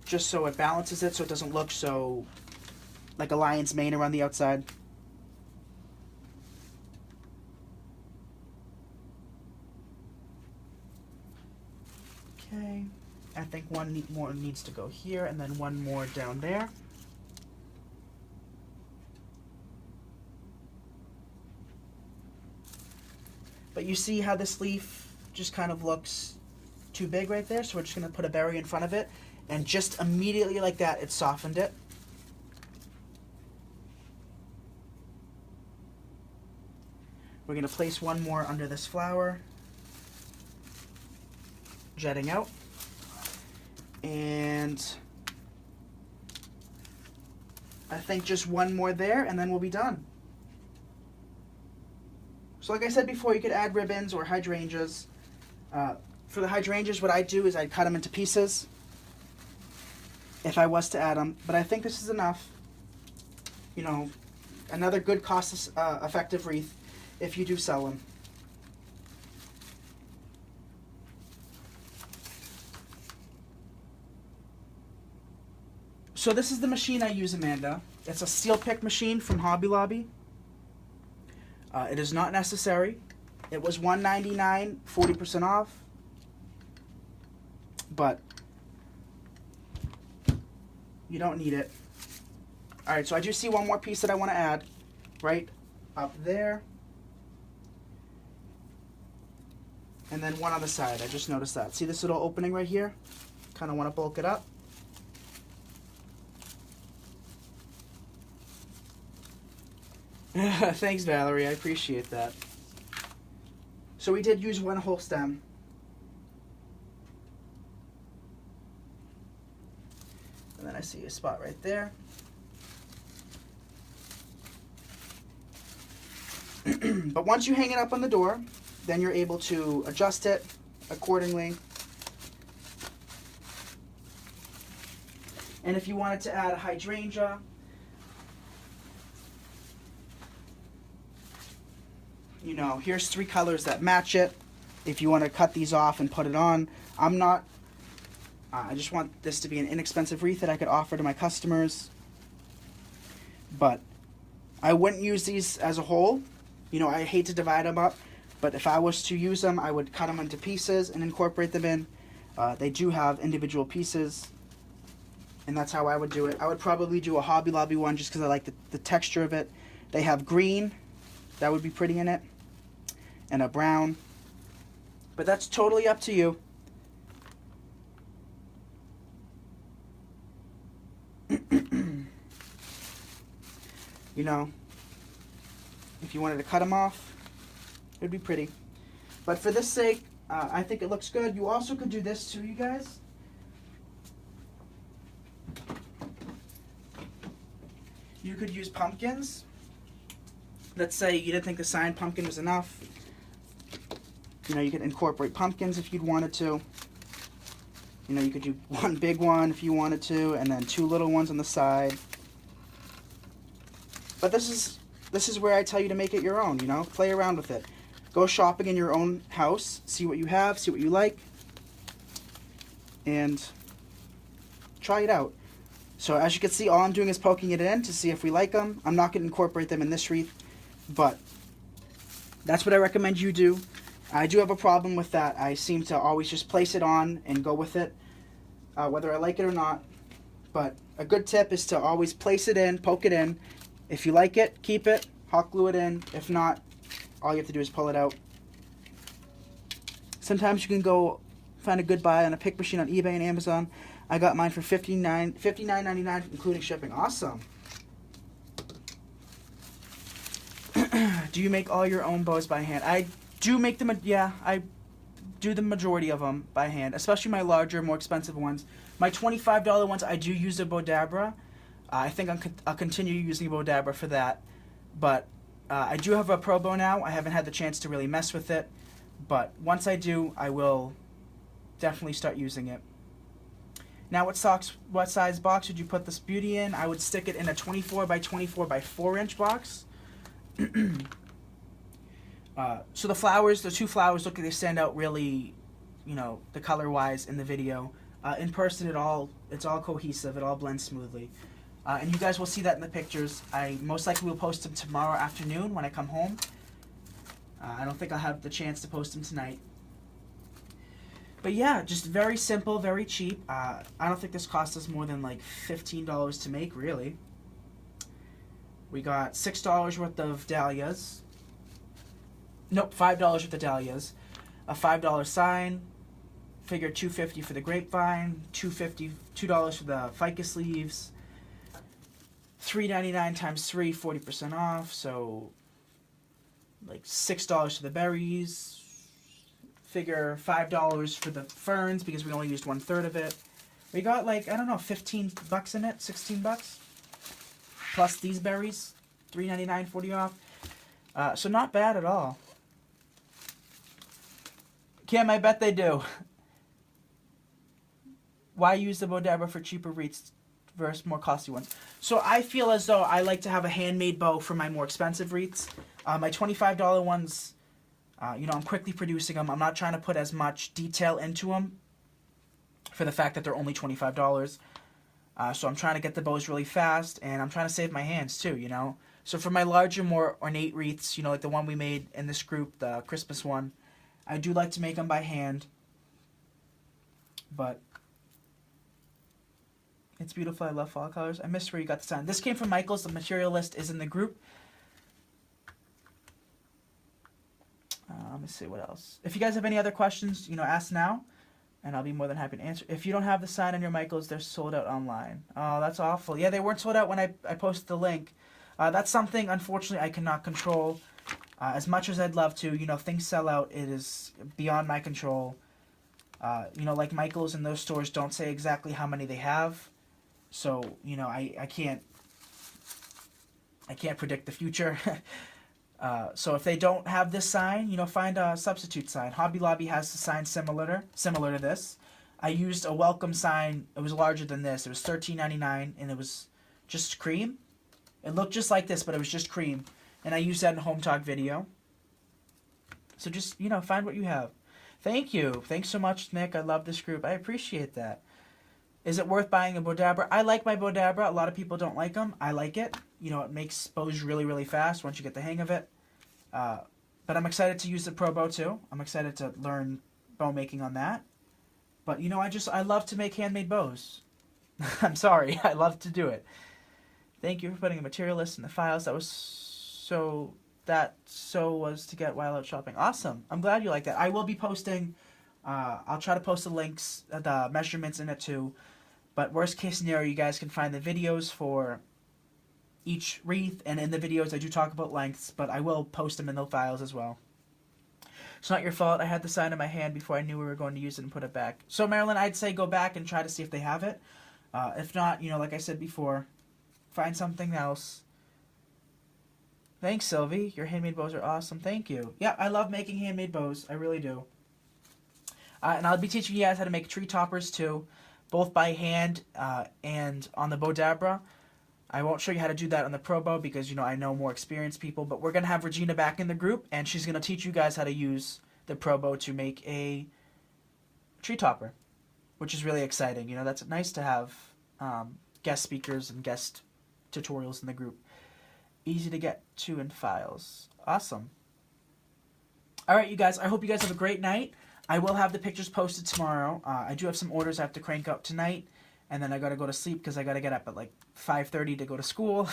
just so it balances it so it doesn't look so like a lion's mane around the outside. Okay, I think one more needs to go here and then one more down there. But you see how this leaf just kind of looks too big right there, so we're just going to put a berry in front of it, and just immediately like that, it softened it. We're going to place one more under this flower, jetting out, and I think just one more there, and then we'll be done. So like I said before, you could add ribbons or hydrangeas. For the hydrangeas, what I do is I cut them into pieces if I was to add them. But I think this is enough. You know, another good cost-effective wreath if you do sell them. So this is the machine I use, Amanda. It's a steel pick machine from Hobby Lobby. It is not necessary. It was $1.99, 40% off. But you don't need it. Alright, so I do see one more piece that I want to add. Right up there. And then one on the side. I just noticed that. See this little opening right here? Kind of want to bulk it up. Thanks, Valerie. I appreciate that. So we did use one whole stem. And then I see a spot right there. But once you hang it up on the door, then you're able to adjust it accordingly. And if you wanted to add a hydrangea, you know, here's 3 colors that match it. If you want to cut these off and put it on, I'm not. I just want this to be an inexpensive wreath that I could offer to my customers. But I wouldn't use these as a whole. You know, I hate to divide them up. But if I was to use them, I would cut them into pieces and incorporate them in. They do have individual pieces. And that's how I would do it. I would probably do a Hobby Lobby one just because I like the texture of it. They have green. That would be pretty in it. And a brown. But that's totally up to you. You know, if you wanted to cut them off, it would be pretty. But for this sake, I think it looks good. You also could do this too, you guys. You could use pumpkins. Let's say you didn't think the signed pumpkin was enough. You know, you could incorporate pumpkins if you'd wanted to. You know, you could do one big one if you wanted to, and then 2 little ones on the side. But this is where I tell you to make it your own, you know? Play around with it. Go shopping in your own house, see what you have, see what you like, and try it out. So as you can see, all I'm doing is poking it in to see if we like them. I'm not going to incorporate them in this wreath, but that's what I recommend you do. I do have a problem with that. I seem to always just place it on and go with it, whether I like it or not. But a good tip is to always place it in, poke it in. If you like it, keep it, hot glue it in. If not, all you have to do is pull it out. Sometimes you can go find a good buy on a pick machine on eBay and Amazon. I got mine for $59.99 including shipping. Awesome. Do you make all your own bows by hand? I do make them. Yeah, I do the majority of them by hand, especially my larger, more expensive ones. My $25 ones, I do use a Bodabra. I think I'll continue using a Bodabra for that. But I do have a Pro Bow now. I haven't had the chance to really mess with it. But once I do, I will definitely start using it. Now, what size box would you put this beauty in? I would stick it in a 24 by 24 by 4 inch box. So the flowers, the 2 flowers, look like they stand out really, you know, the color-wise in the video. In person, it's all cohesive. It all blends smoothly. And you guys will see that in the pictures. I most likely will post them tomorrow afternoon when I come home. I don't think I'll have the chance to post them tonight. But yeah, just very simple, very cheap. I don't think this cost us more than like $15 to make, really. We got $6 worth of dahlias. Nope, $5 worth of dahlias. A $5 sign. Figure $2.50 for the grapevine. $2 for the ficus leaves. $3.99 times 3, 40% off. So like $6 for the berries. Figure $5 for the ferns because we only used 1/3 of it. We got like, I don't know, 15 bucks in it, 16 bucks. Plus these berries, $3.99, 40 off. So not bad at all. Kim, I bet they do. Why use the Bodabra for cheaper wreaths versus more costly ones? So I feel as though I like to have a handmade bow for my more expensive wreaths. My $25 ones, you know, I'm quickly producing them. I'm not trying to put as much detail into them for the fact that they're only $25. So I'm trying to get the bows really fast, and I'm trying to save my hands too, you know. So for my larger, more ornate wreaths, you know, like the one we made in this group, the Christmas one, I do like to make them by hand. But it's beautiful. I love fall colors. I missed where you got the sign. This came from Michael's. The material list is in the group. Let me see what else. If you guys have any other questions, you know, ask now, and I'll be more than happy to answer. If you don't have the sign on your Michaels, they're sold out online. Oh, that's awful. Yeah, they weren't sold out when I posted the link. That's something, unfortunately, I cannot control. As much as I'd love to, you know, things sell out. It is beyond my control. You know, like Michaels and those stores don't say exactly how many they have. So, you know, I can't predict the future. So if they don't have this sign, you know, find a substitute sign. Hobby Lobby has a sign similar to this. I used a welcome sign. It was larger than this. It was $13.99, and it was just cream. It looked just like this, but it was just cream. And I used that in a home talk video. So just, you know, find what you have. Thank you. Thanks so much, Nick. I love this group. I appreciate that. Is it worth buying a Bodabra? I like my Bodabra. A lot of people don't like them. I like it. You know, it makes bows really, really fast once you get the hang of it. But I'm excited to use the Pro Bow too. I'm excited to learn bow making on that. But, you know, I love to make handmade bows. I'm sorry. I love to do it. Thank you for putting a material list in the files. That was was to get while out shopping. Awesome. I'm glad you like that. I will be posting. I'll try to post the links, the measurements in it too. But worst case scenario, you guys can find the videos for each wreath, and in the videos I do talk about lengths, but I will post them in the files as well. It's not your fault. I had the sign in my hand before I knew we were going to use it and put it back. So Marilyn, I'd say go back and try to see if they have it. If not, you know, like I said before, find something else. Thanks, Sylvie. Your handmade bows are awesome. Thank you. Yeah, I love making handmade bows. I really do. And I'll be teaching you guys how to make tree toppers too, both by hand and on the Bodabra. I won't show you how to do that on the Pro Bow because, you know, I know more experienced people. But we're going to have Regina back in the group, and she's going to teach you guys how to use the Pro Bow to make a tree topper, which is really exciting. You know, that's nice to have guest speakers and guest tutorials in the group. Easy to get to in files. Awesome. All right, you guys. I hope you guys have a great night. I will have the pictures posted tomorrow. I do have some orders I have to crank out tonight, and then I got to go to sleep because I got to get up at like 5:30 to go to school.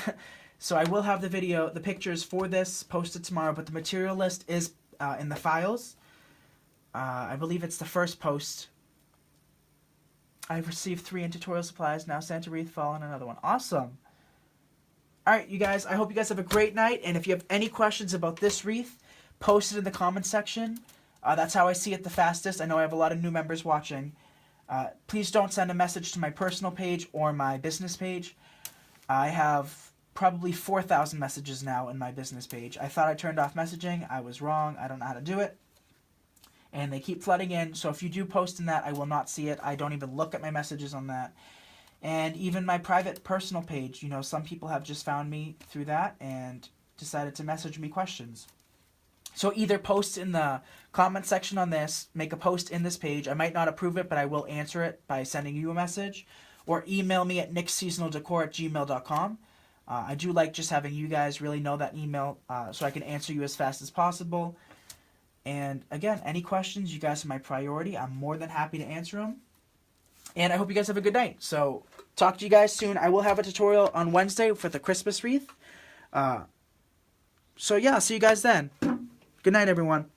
So I will have the pictures for this posted tomorrow, but the material list is in the files. I believe it's the first post. I've received 3 in tutorial supplies. Now Santa Wreath Fall and another one. Awesome. All right, you guys. I hope you guys have a great night, and if you have any questions about this wreath, post it in the comments section. That's how I see it the fastest. I know I have a lot of new members watching. Please don't send a message to my personal page or my business page. I have probably 4,000 messages now in my business page. I thought I turned off messaging. I was wrong. I don't know how to do it. And they keep flooding in. So if you do post in that, I will not see it. I don't even look at my messages on that. And even my private personal page, you know, some people have just found me through that and decided to message me questions. So either post in the comment section on this, make a post in this page. I might not approve it, but I will answer it by sending you a message. Or email me at nickseasonaldecor@gmail.com. I do like just having you guys really know that email so I can answer you as fast as possible. And again, any questions, you guys are my priority. I'm more than happy to answer them. And I hope you guys have a good night. So talk to you guys soon. I will have a tutorial on Wednesday for the Christmas wreath. So yeah, I'll see you guys then. Good night, everyone.